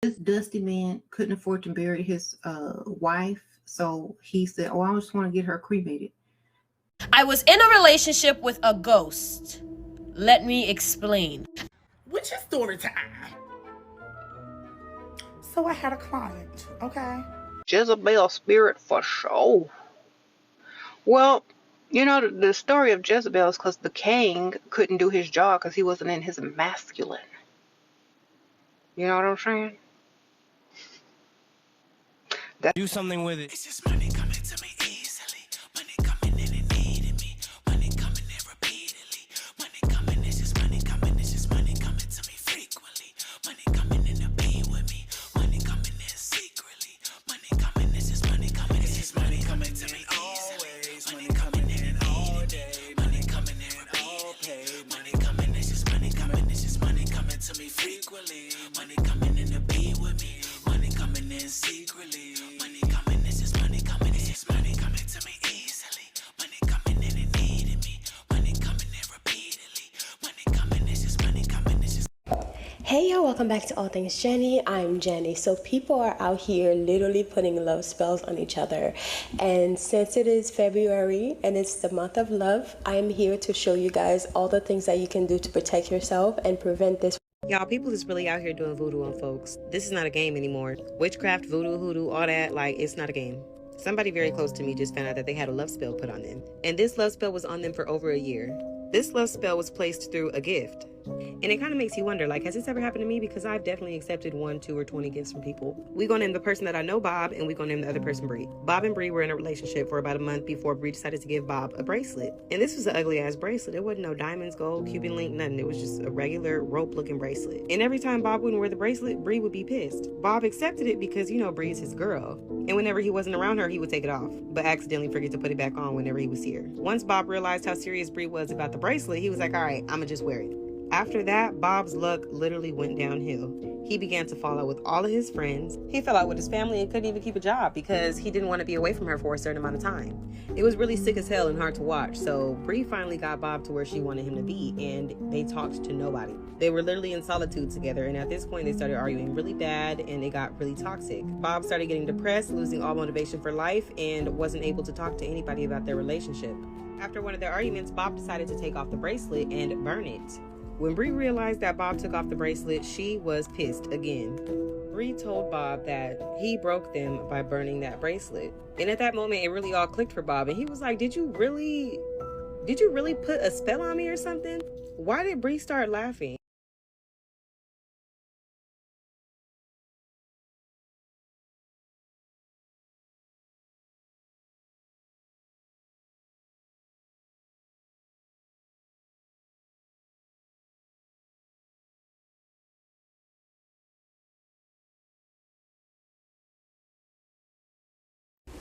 This dusty man couldn't afford to bury his wife, so he said, "Oh, I just want to get her cremated." I was in a relationship with a ghost. Let me explain. Which is story time. So I had a client, okay? Jezebel spirit for sure. Well, you know, the story of Jezebel is because the king couldn't do his job because he wasn't in his masculine. You know what I'm saying? Do something with it. It's just money coming to me easily. Money coming in and needing me. Money coming in repeatedly. Money coming, it's just money coming. It's just money coming to me frequently. Money coming in to be with me. Money coming in secretly. Money coming, it's just money coming. It's just money coming to me easily. Money coming in and all day. Money coming in repeatedly. Money coming, it's just money coming. It's just money coming to me frequently. Money coming in to be with me. Money coming in secretly. Hey y'all, welcome back to All Things Jenny. I'm Jenny. So people are out here literally putting love spells on each other. And since it is February and it's the month of love, I'm here to show you guys all the things that you can do to protect yourself and prevent this. Y'all, people is really out here doing voodoo on folks. This is not a game anymore. Witchcraft, voodoo, hoodoo, all that, like, it's not a game. Somebody very close to me just found out that they had a love spell put on them. And this love spell was on them for over a year. This love spell was placed through a gift. And it kind of makes you wonder, like, has this ever happened to me? Because I've definitely accepted 1, 2, or 20 gifts from people. We gonna name the person that I know Bob, and we gonna name the other person Bree. Bob and Bree were in a relationship for about a month before Bree decided to give Bob a bracelet. And this was an ugly ass bracelet. It wasn't no diamonds, gold, Cuban link, nothing. It was just a regular rope looking bracelet. And every time Bob wouldn't wear the bracelet, Bree would be pissed. Bob accepted it because, you know, Bree's his girl. And whenever he wasn't around her, he would take it off, but accidentally forget to put it back on whenever he was here. Once Bob realized how serious Bree was about the bracelet, he was like, all right, I'ma just wear it. After that, Bob's luck literally went downhill. He began to fall out with all of his friends. He fell out with his family and couldn't even keep a job because he didn't want to be away from her for a certain amount of time. It was really sick as hell and hard to watch. So Bree finally got Bob to where she wanted him to be, and they talked to nobody. They were literally in solitude together, and at this point they started arguing really bad and it got really toxic. Bob started getting depressed, losing all motivation for life, and wasn't able to talk to anybody about their relationship. After one of their arguments, Bob decided to take off the bracelet and burn it. When Bree realized that Bob took off the bracelet, she was pissed again. Bree told Bob that he broke them by burning that bracelet. And at that moment, it really all clicked for Bob. And he was like, did you really put a spell on me or something? Why did Bree start laughing?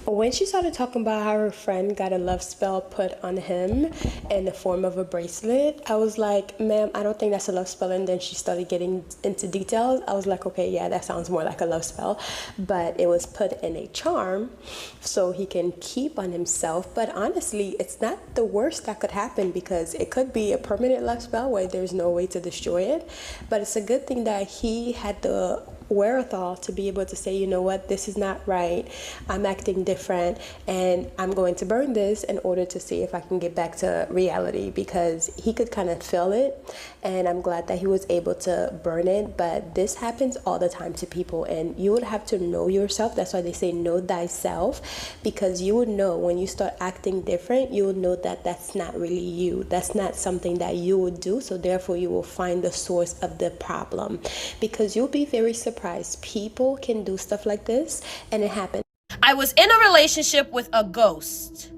When she started talking about how her friend got a love spell put on him in the form of a bracelet, I was like, ma'am, I don't think that's a love spell. And then she started getting into details. I was like, okay, yeah, that sounds more like a love spell. But it was put in a charm so he can keep on himself. But honestly, it's not the worst that could happen because it could be a permanent love spell where there's no way to destroy it. But it's a good thing that he had the wherewithal to be able to say, you know what, this is not right, I'm acting different, and I'm going to burn this in order to see if I can get back to reality, because he could kind of feel it, and I'm glad that he was able to burn it. But this happens all the time to people, and you would have to know yourself. That's why they say know thyself, because you would know when you start acting different, you would know that that's not really you, that's not something that you would do. So therefore you will find the source of the problem, because you'll be very surprised. People can do stuff like this, and it happens. I was in a relationship with a ghost.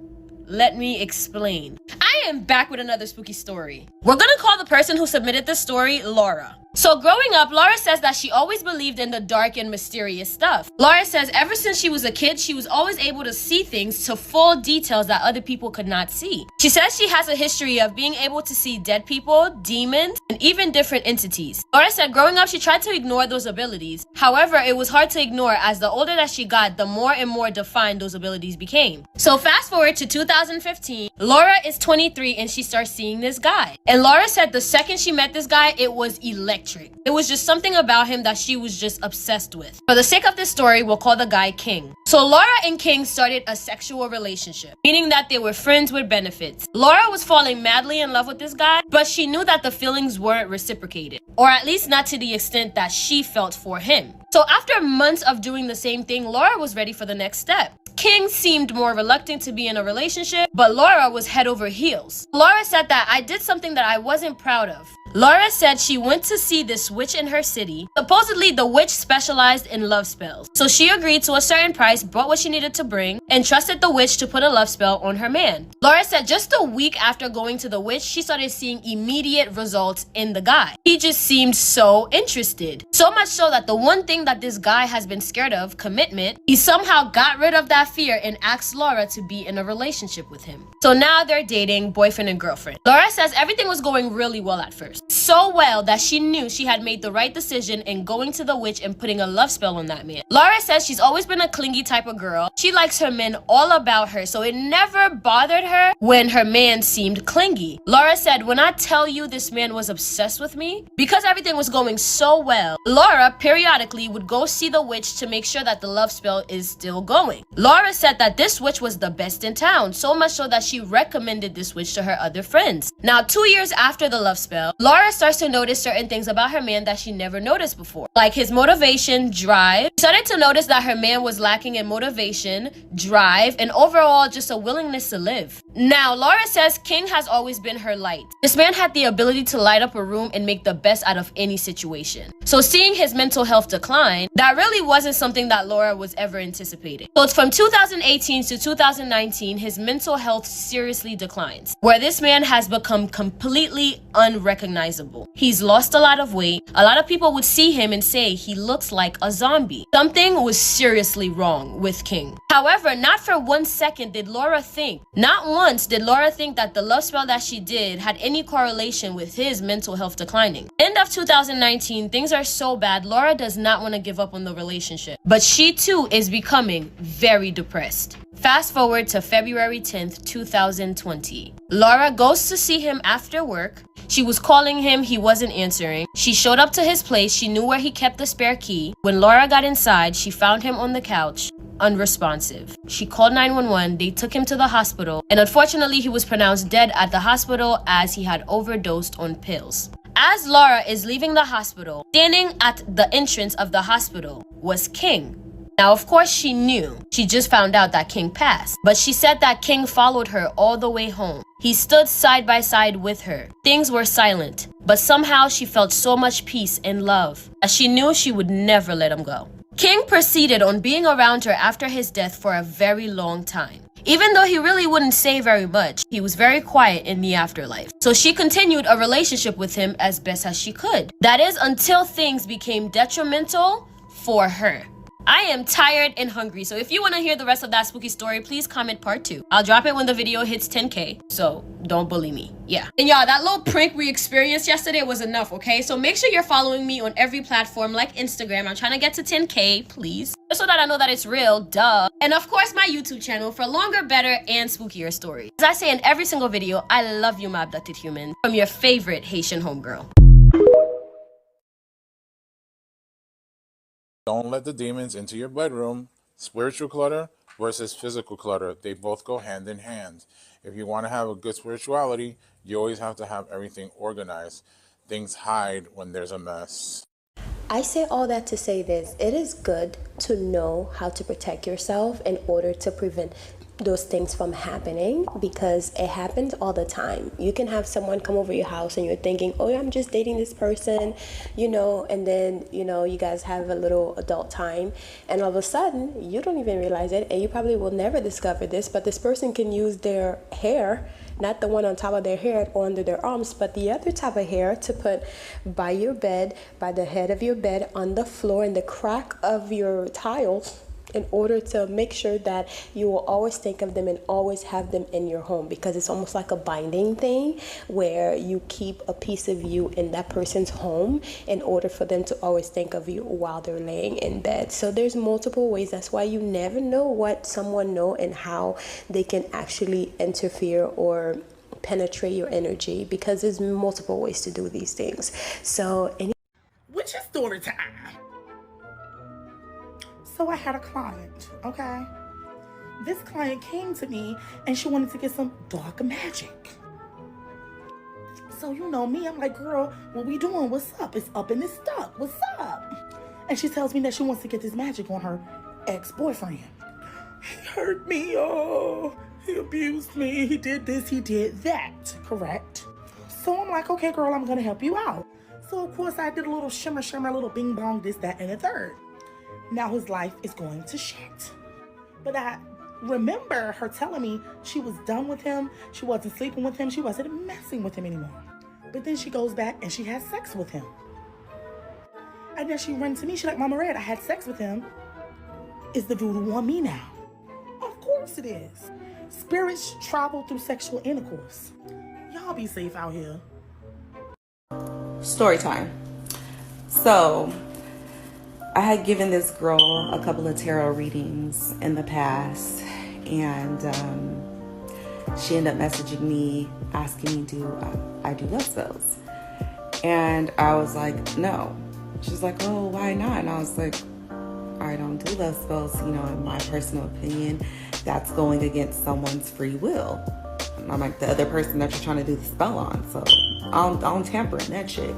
Let me explain. I am back with another spooky story. We're gonna call the person who submitted this story Laura. So growing up, Laura says that she always believed in the dark and mysterious stuff. Laura says ever since she was a kid, she was always able to see things to full details that other people could not see. She says she has a history of being able to see dead people, demons, and even different entities. Laura said growing up, she tried to ignore those abilities. However, it was hard to ignore as the older that she got, the more and more defined those abilities became. So fast forward to 2015, Laura is 23 and she starts seeing this guy. And Laura said the second she met this guy, it was electric. electric. It was just something about him that she was just obsessed with. For the sake of this story, we'll call the guy King. So Laura and King started a sexual relationship, meaning that they were friends with benefits. Laura was falling madly in love with this guy, but she knew that the feelings weren't reciprocated, or at least not to the extent that she felt for him. So after months of doing the same thing, Laura was ready for the next step. King seemed more reluctant to be in a relationship, but Laura was head over heels. Laura said that I did something that I wasn't proud of. Laura said she went to see this witch in her city. Supposedly, the witch specialized in love spells. So she agreed to a certain price, brought what she needed to bring, and trusted the witch to put a love spell on her man. Laura said just a week after going to the witch, she started seeing immediate results in the guy. He just seemed so interested. So much so that the one thing that this guy has been scared of, commitment, he somehow got rid of that fear and asked Laura to be in a relationship with him. So now they're dating, boyfriend and girlfriend. Laura says everything was going really well at first. So well that she knew she had made the right decision in going to the witch and putting a love spell on that man. Laura says she's always been a clingy type of girl. She likes her men all about her, so it never bothered her when her man seemed clingy. Laura said, when I tell you this man was obsessed with me, because everything was going so well, Laura periodically would go see the witch to make sure that the love spell is still going. Laura said that this witch was the best in town, so much so that she recommended this witch to her other friends. Now, 2 years after the love spell, Laura starts to notice certain things about her man that she never noticed before, like his motivation, drive. She started to notice that her man was lacking in motivation, drive, and overall just a willingness to live. Now, Laura says King has always been her light. This man had the ability to light up a room and make the best out of any situation. So seeing his mental health decline, that really wasn't something that Laura was ever anticipating. So it's from 2018 to 2019, his mental health seriously declines, where this man has become completely unrecognizable. He's lost a lot of weight. A lot of people would see him and say he looks like a zombie. Something was seriously wrong with King. However, not for 1 second did Laura think, not once did Laura think that the love spell that she did had any correlation with his mental health declining. End of 2019, things are so bad, Laura does not want to give up on the relationship, but she too is becoming very depressed. Fast forward to February 10th, 2020. Laura goes to see him after work. She was calling him, he wasn't answering. She showed up to his place, she knew where he kept the spare key. When Laura got inside, she found him on the couch, unresponsive. She called 911, they took him to the hospital, and unfortunately he was pronounced dead at the hospital as he had overdosed on pills. As Laura is leaving the hospital, standing at the entrance of the hospital was King. Now, of course, she knew. She just found out that King passed. But she said that King followed her all the way home. He stood side by side with her. Things were silent, but somehow she felt so much peace and love, as she knew she would never let him go. King proceeded on being around her after his death for a very long time. Even though he really wouldn't say very much, he was very quiet in the afterlife. So she continued a relationship with him as best as she could. That is, until things became detrimental for her. I am tired and hungry, so if you want to hear the rest of that spooky story, please comment part 2. I'll drop it when the video hits 10K, so don't bully me. Yeah. And y'all, that little prank we experienced yesterday was enough, okay? So make sure you're following me on every platform like Instagram. I'm trying to get to 10K, please, just so that I know that it's real, duh. And of course, my YouTube channel for longer, better, and spookier stories. As I say in every single video, I love you, my abducted human, from your favorite Haitian homegirl. Don't let the demons into your bedroom. Spiritual clutter versus physical clutter. They both go hand in hand. If you want to have a good spirituality, you always have to have everything organized. Things hide when there's a mess. I say all that to say this. It is good to know how to protect yourself in order to prevent those things from happening, because it happens all the time. You can have someone come over your house and you're thinking, oh, I'm just dating this person, you know, and then, you know, you guys have a little adult time, and all of a sudden you don't even realize it, and you probably will never discover this, but this person can use their hair, not the one on top of their hair or under their arms, but the other type of hair, to put by your bed, by the head of your bed, on the floor, in the crack of your tiles, in order to make sure that you will always think of them and always have them in your home, because it's almost like a binding thing where you keep a piece of you in that person's home in order for them to always think of you while they're laying in bed. So there's multiple ways. That's why you never know what someone knows and how they can actually interfere or penetrate your energy, because there's multiple ways to do these things. So story time. So I had a client, okay? This client came to me and she wanted to get some dark magic. So you know me, I'm like, girl, what we doing? What's up? It's up and it's stuck. What's up? And she tells me that she wants to get this magic on her ex-boyfriend. He hurt me, oh, he abused me, he did this, he did that, correct? So I'm like, okay, girl, I'm gonna help you out. So of course I did a little shimmer, a little bing bong, this, that, and the third. Now his life is going to shit. But I remember her telling me she was done with him, she wasn't sleeping with him, she wasn't messing with him anymore. But then she goes back and she has sex with him. And then she runs to me, she's like, Mama Red, I had sex with him. Is the voodoo on me now? Of course it is. Spirits travel through sexual intercourse. Y'all be safe out here. Story time. So, I had given this girl a couple of tarot readings in the past, and she ended up messaging me asking me do I do love spells, and I was like, no. She's like, oh, why not? And I was like, I don't do love spells, you know, in my personal opinion, that's going against someone's free will. And I'm like, the other person that you're trying to do the spell on, so I don't tamper in that shit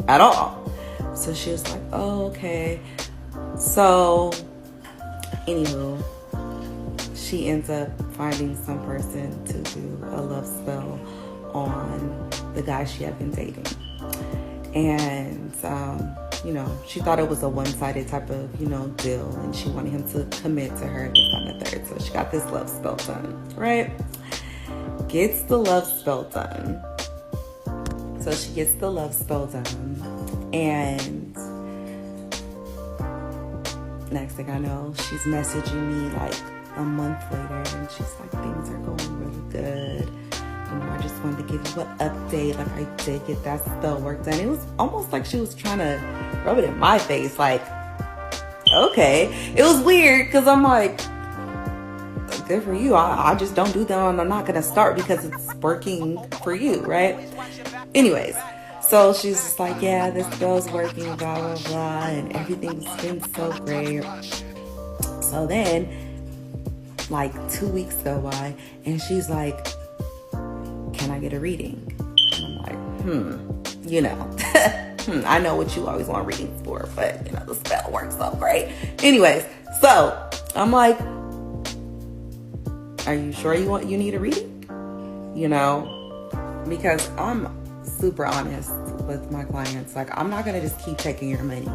at all. So she was like, oh, okay. So, anywho, she ends up finding some person to do a love spell on the guy she had been dating. And, you know, she thought it was a one-sided type of, you know, deal, and she wanted him to commit to her this time and third. So she got this love spell done, right? Gets the love spell done. So she gets the love spell done, and next thing I know, she's messaging me like a month later, and she's like, things are going really good. You know, I just wanted to give you an update. Like, I did get that spell work done. It was almost like she was trying to rub it in my face. Like, okay. It was weird because I'm like, good for you. I just don't do that, and I'm not going to start because it's working for you, right? Anyways, so she's just like, yeah, this spell's working, blah, blah, blah, and everything's been so great. So then, like 2 weeks go by, and she's like, can I get a reading? And I'm like, you know, I know what you always want readings for, but, you know, the spell works so great. Anyways, so I'm like, are you sure you need a reading? You know, because I'm super honest with my clients. Like, I'm not gonna just keep taking your money.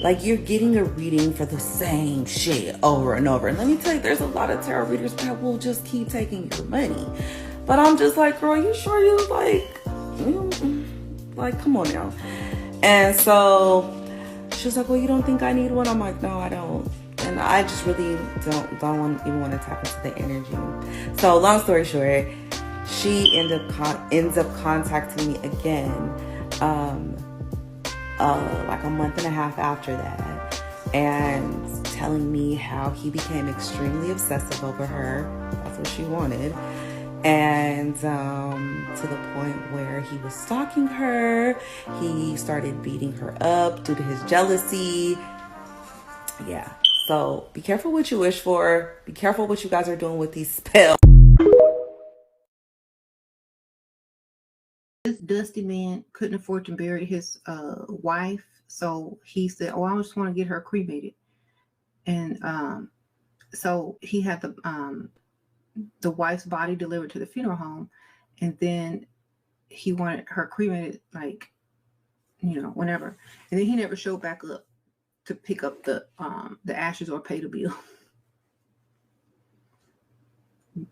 Like, you're getting a reading for the same shit over and over. And let me tell you, there's a lot of tarot readers that will just keep taking your money. But I'm just like, girl, you sure you like, come on now. And so she was like, well, you don't think I need one? I'm like, no, I don't. And I just really don't even want to tap into the energy. So long story short, she ends up contacting me again, like a month and a half after that, and telling me how he became extremely obsessive over her. That's what she wanted. And to the point where he was stalking her. He started beating her up due to his jealousy. Yeah. So be careful what you wish for. Be careful what you guys are doing with these spells. This dusty man couldn't afford to bury his wife, so he said, oh, I just want to get her cremated. And so he had the wife's body delivered to the funeral home, and then he wanted her cremated, like, you know, whenever. And then he never showed back up to pick up the ashes or pay the bill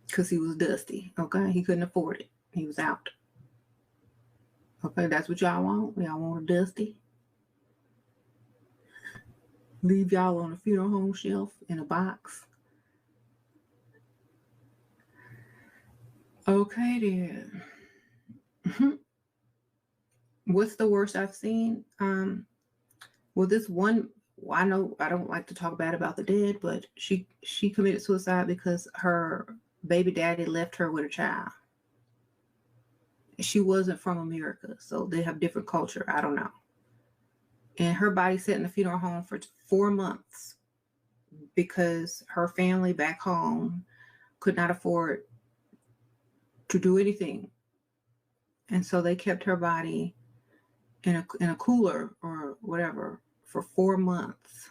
because he was dusty. Okay, he couldn't afford it. He was out. Okay, that's what y'all want. Y'all want a dusty? Leave y'all on a funeral home shelf in a box. Okay then. What's the worst I've seen? Well, this one, I know I don't like to talk bad about the dead, but she committed suicide because her baby daddy left her with a child. She wasn't from America, so they have different culture. I don't know. and her body sat in the funeral home for 4 months because her family back home could not afford to do anything. And so they kept her body in a cooler or whatever for 4 months.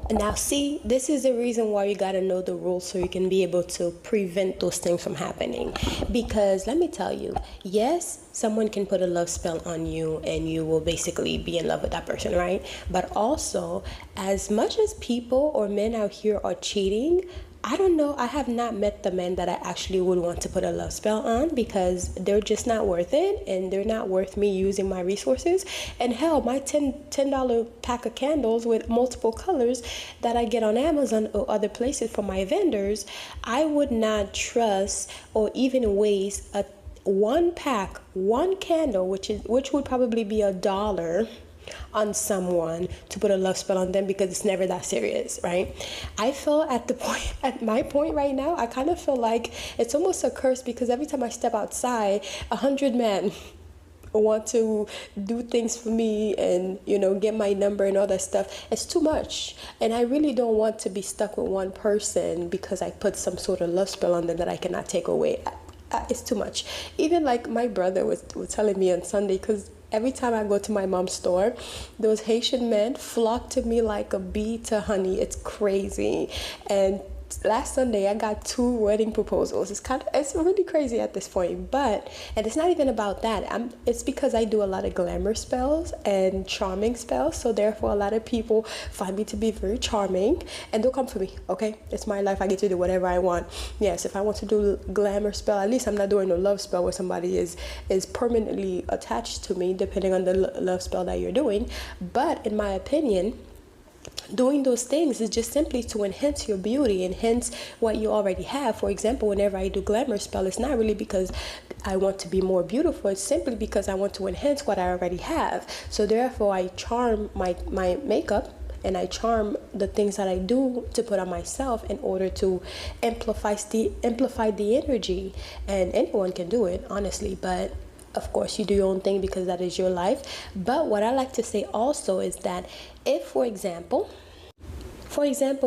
Now, see, this is the reason why you got to know the rules so you can be able to prevent those things from happening. Because let me tell you, yes, someone can put a love spell on you and you will basically be in love with that person, right? But also, as much as people or men out here are cheating, I don't know, I have not met the men that I actually would want to put a love spell on, because they're just not worth it, and they're not worth me using my resources. And hell, my $10 pack of candles with multiple colors that I get on Amazon or other places from my vendors, I would not trust or even waste one pack, one candle, which would probably be $1 on someone to put a love spell on them, because it's never that serious, right? I feel at my point right now, I kind of feel like it's almost a curse, because every time I step outside, 100 men want to do things for me and, you know, get my number and all that stuff. It's too much, and I really don't want to be stuck with one person because I put some sort of love spell on them that I cannot take away. It's too much. Even like my brother was telling me on Sunday, because every time I go to my mom's store, those Haitian men flock to me like a bee to honey. It's crazy. And last Sunday I got 2 wedding proposals. It's really crazy at this point. And it's not even about that. It's because I do a lot of glamour spells and charming spells. So therefore a lot of people find me to be very charming and they'll come for me. Okay, it's my life. I get to do whatever I want. Yes, if I want to do glamour spell, at least I'm not doing a love spell where somebody is permanently attached to me, depending on the love spell that you're doing. But in my opinion, doing those things is just simply to enhance your beauty, enhance what you already have. For example, whenever I do glamour spell, it's not really because I want to be more beautiful. It's simply because I want to enhance what I already have. So therefore, I charm my makeup and I charm the things that I do to put on myself in order to amplify the energy. And anyone can do it, honestly, but of course you do your own thing because that is your life. But what I like to say also is that if, for example,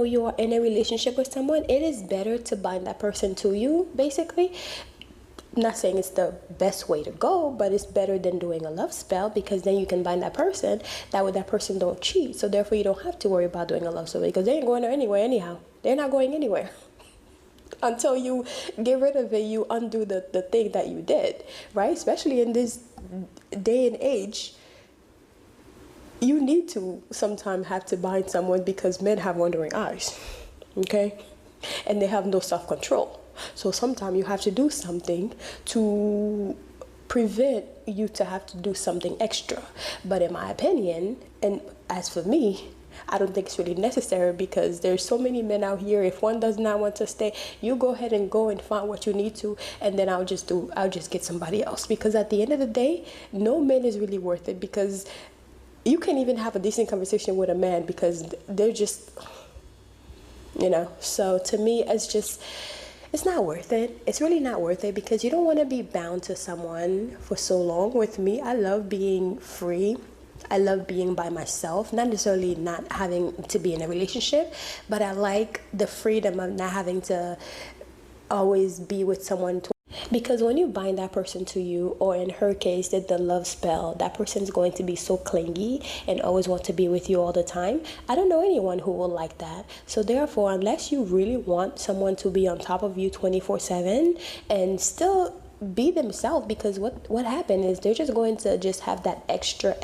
you are in a relationship with someone, it is better to bind that person to you, basically. I'm not saying it's the best way to go, but it's better than doing a love spell, because then you can bind that person. That way that person don't cheat. So therefore you don't have to worry about doing a love spell, because they ain't going anywhere anyhow. They're not going anywhere. Until you get rid of it, you undo the thing that you did, right? Especially in this day and age, you need to sometimes have to bind someone, because men have wandering eyes, okay? And they have no self-control. So sometimes you have to do something to prevent you to have to do something extra. But in my opinion, and as for me, I don't think it's really necessary, because there's so many men out here. If one does not want to stay, you go ahead and go and find what you need to, and then I'll just get somebody else. Because at the end of the day, no man is really worth it, because you can't even have a decent conversation with a man because they're just, you know. So to me, it's not worth it. It's really not worth it, because you don't want to be bound to someone for so long. With me, I love being free. I love being by myself, not necessarily not having to be in a relationship, but I like the freedom of not having to always be with someone. Because when you bind that person to you, or in her case, did the love spell, that person's going to be so clingy and always want to be with you all the time. I don't know anyone who will like that. So therefore, unless you really want someone to be on top of you 24/7 and still be themselves, because what happened is they're just going to just have that extra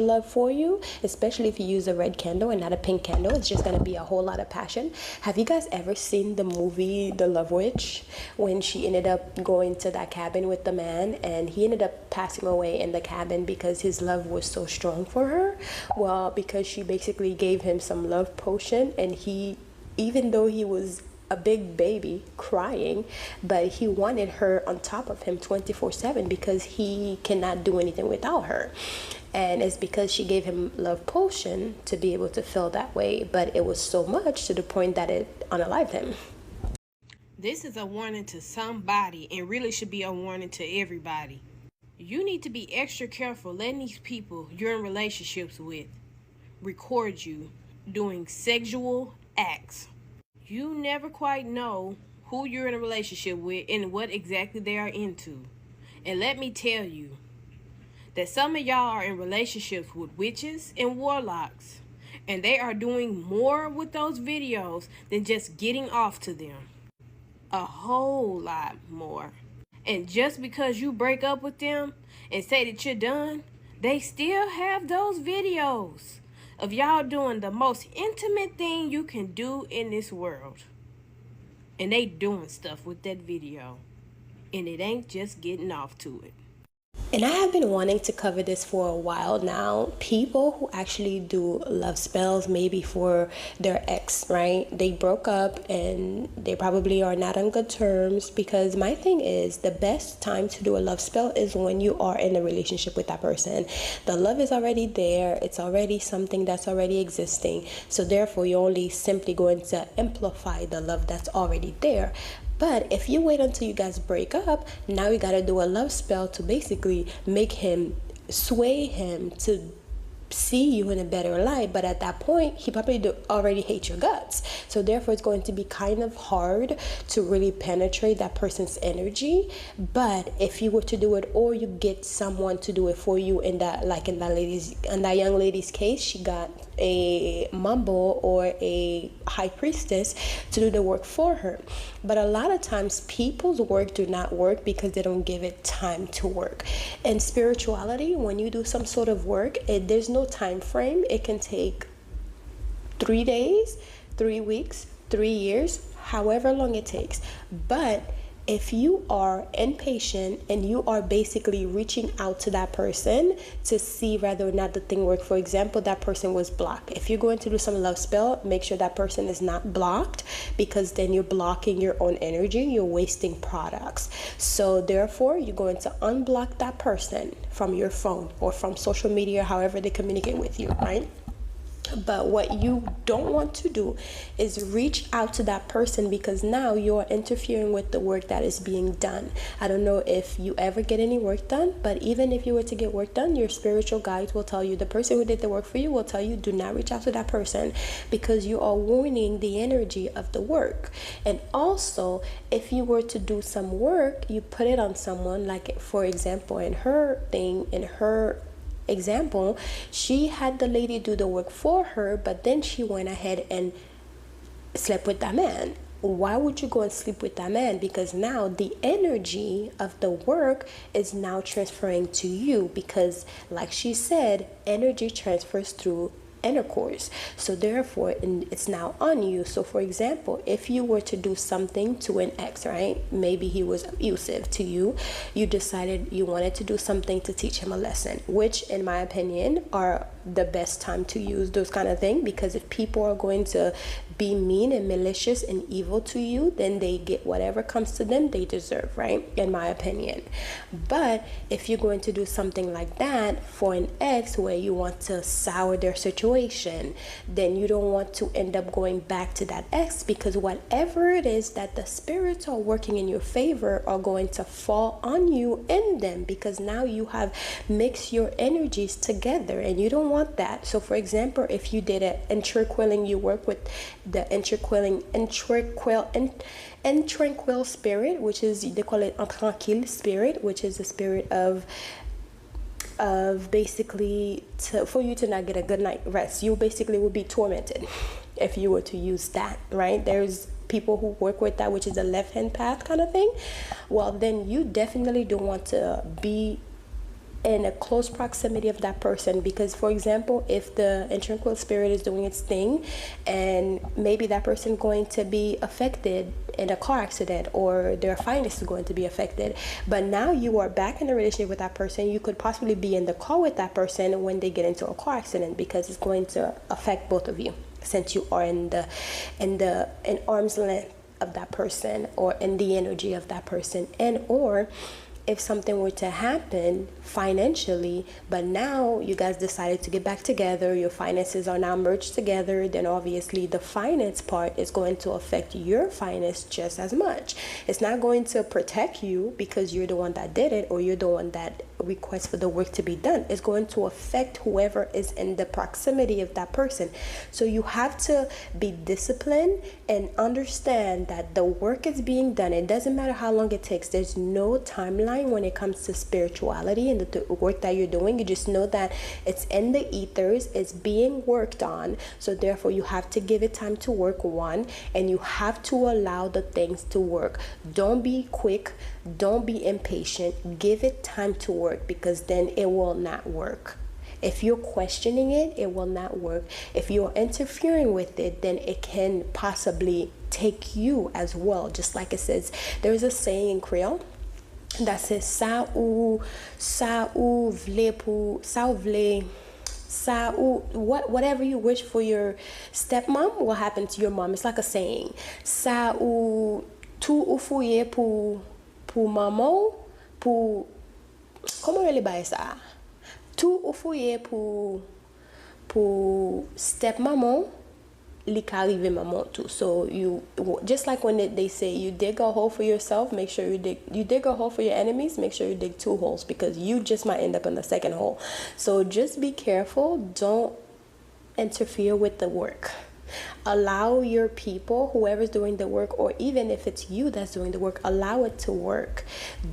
love for you, especially if you use a red candle and not a pink candle. It's just going to be a whole lot of passion. Have you guys ever seen the movie The Love Witch, when she ended up going to that cabin with the man and he ended up passing away in the cabin because his love was so strong for her? Well, because she basically gave him some love potion, and he, even though he was a big baby crying, but he wanted her on top of him 24/7, because he cannot do anything without her. And it's because she gave him love potion to be able to feel that way, but it was so much to the point that it unalived him. This is a warning to somebody, and really should be a warning to everybody. You need to be extra careful letting these people you're in relationships with record you doing sexual acts. You never quite know who you're in a relationship with and what exactly they are into. And let me tell you that some of y'all are in relationships with witches and warlocks, and they are doing more with those videos than just getting off to them. A whole lot more. And just because you break up with them and say that you're done, they still have those videos of y'all doing the most intimate thing you can do in this world. And they doing stuff with that video. And it ain't just getting off to it. And I have been wanting to cover this for a while now. People who actually do love spells, maybe for their ex, right? They broke up and they probably are not on good terms, because my thing is the best time to do a love spell is when you are in a relationship with that person. The love is already there. It's already something that's already existing. So therefore, you're only simply going to amplify the love that's already there. But if you wait until you guys break up, now you gotta do a love spell to basically make him, sway him to see you in a better light. But at that point, he probably already hates your guts. So therefore, it's going to be kind of hard to really penetrate that person's energy. But if you were to do it, or you get someone to do it for you, in that young lady's case, she got a mumble or a high priestess to do the work for her. But a lot of times people's work do not work because they don't give it time to work. In spirituality, when you do some sort of work, there's no time frame. It can take 3 days, 3 weeks, 3 years, however long it takes. But if you are impatient and you are basically reaching out to that person to see whether or not the thing worked, for example, that person was blocked. If you're going to do some love spell, make sure that person is not blocked, because then you're blocking your own energy, you're wasting products. So therefore, you're going to unblock that person from your phone or from social media, however they communicate with you, right? But what you don't want to do is reach out to that person, because now you're interfering with the work that is being done. I don't know if you ever get any work done, but even if you were to get work done, your spiritual guides will tell you, the person who did the work for you will tell you, do not reach out to that person, because you are warning the energy of the work. And also, if you were to do some work, you put it on someone, like for example, in her example, she had the lady do the work for her, but then she went ahead and slept with that man. Why would you go and sleep with that man? Because now the energy of the work is now transferring to you, because like she said, energy transfers through intercourse. So therefore, it's now on you. So for example, if you were to do something to an ex, right? Maybe he was abusive to you. You decided you wanted to do something to teach him a lesson, which in my opinion are the best time to use those kind of things, because if people are going to be mean and malicious and evil to you, then they get whatever comes to them they deserve, right? In my opinion. But if you're going to do something like that for an ex, where you want to sour their situation, then you don't want to end up going back to that ex, because whatever it is that the spirits are working in your favor are going to fall on you in them, because now you have mixed your energies together, and you don't want that. So for example, if you did an entranquilling, you work with the intranquil spirit, which is, they call it intranquil spirit, which is the spirit of basically for you to not get a good night rest. You basically will be tormented if you were to use that, right? There's people who work with that, which is the left hand path kind of thing. Well, then you definitely don't want to be in a close proximity of that person, because for example, if the intranquil spirit is doing its thing, and maybe that person going to be affected in a car accident, or their finance is going to be affected, but now you are back in a relationship with that person, you could possibly be in the car with that person when they get into a car accident, because it's going to affect both of you, since you are in arm's length of that person, or in the energy of that person. And or if something were to happen financially, but now you guys decided to get back together, your finances are now merged together, then obviously the finance part is going to affect your finance just as much. It's not going to protect you because you're the one that did it, or you're the one that request for the work to be done. It's going to affect whoever is in the proximity of that person. So you have to be disciplined and understand that the work is being done. It doesn't matter how long it takes. There's no timeline when it comes to spirituality and the work that you're doing. You just know that it's in the ethers, it's being worked on. So therefore you have to give it time to work, one, and you have to allow the things to work. Don't be quick, don't be impatient. Give it time to work, because then it will not work. If you're questioning it, it will not work. If you're interfering with it, then it can possibly take you as well. Just like it says, there's a saying in Creole that says sa ou vle pou sa ou vle sa ou, whatever you wish for your stepmom will happen to your mom. It's like a saying. Sa ou tout ou fouye pour maman, pour comment on dit ça? Tout ou fouye pour stepmaman, li ka arrive maman too. So you, just like when they say you dig a hole for yourself, make sure you dig a hole for your enemies, make sure you dig 2 holes, because you just might end up in the second hole. So just be careful. Don't interfere with the work. Allow your people, whoever's doing the work, or even if it's you that's doing the work, allow it to work.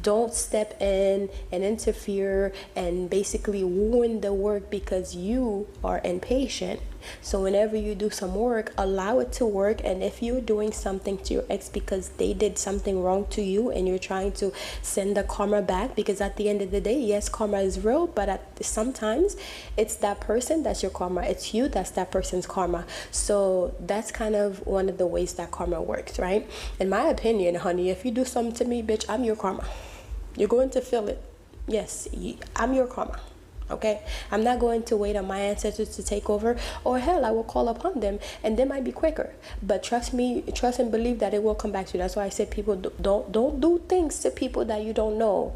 Don't step in and interfere and basically ruin the work because you are impatient. So whenever you do some work, allow it to work. And if you're doing something to your ex because they did something wrong to you and you're trying to send the karma back, because at the end of the day, yes, karma is real, but sometimes it's that person that's your karma. It's you that's that person's karma. So that's kind of one of the ways that karma works, right? In my opinion, honey, if you do something to me, bitch, I'm your karma. You're going to feel it. Yes, I'm your karma. Okay, I'm not going to wait on my ancestors to take over, or hell, I will call upon them and they might be quicker. But trust me, trust and believe that it will come back to you. That's why I say people don't do things to people that you don't know,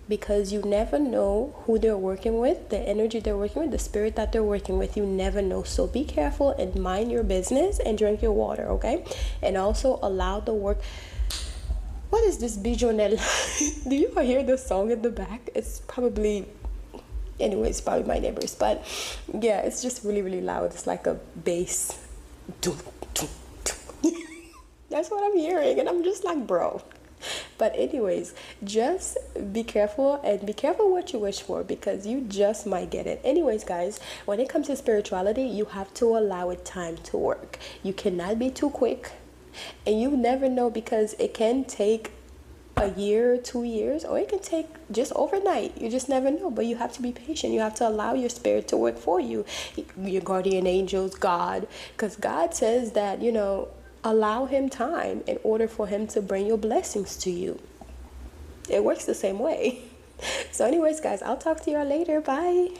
because you never know who they're working with, the energy they're working with, the spirit that they're working with. You never know. So be careful and mind your business and drink your water, okay? And also allow the work. What is this Bijonel? Do you hear the song in the back? It's probably, anyways, probably my neighbors, but yeah, it's just really, really loud. It's like a bass. That's what I'm hearing, and I'm just like, bro. But anyways, just be careful, and be careful what you wish for, because you just might get it. Anyways, guys, when it comes to spirituality, you have to allow it time to work. You cannot be too quick, and you never know, because it can take a year, 2 years, or it can take just overnight. You just never know. But you have to be patient. You have to allow your spirit to work for you, your guardian angels, God, because God says that, you know, allow him time in order for him to bring your blessings to you. It works the same way. So anyways, guys, I'll talk to y'all later. Bye.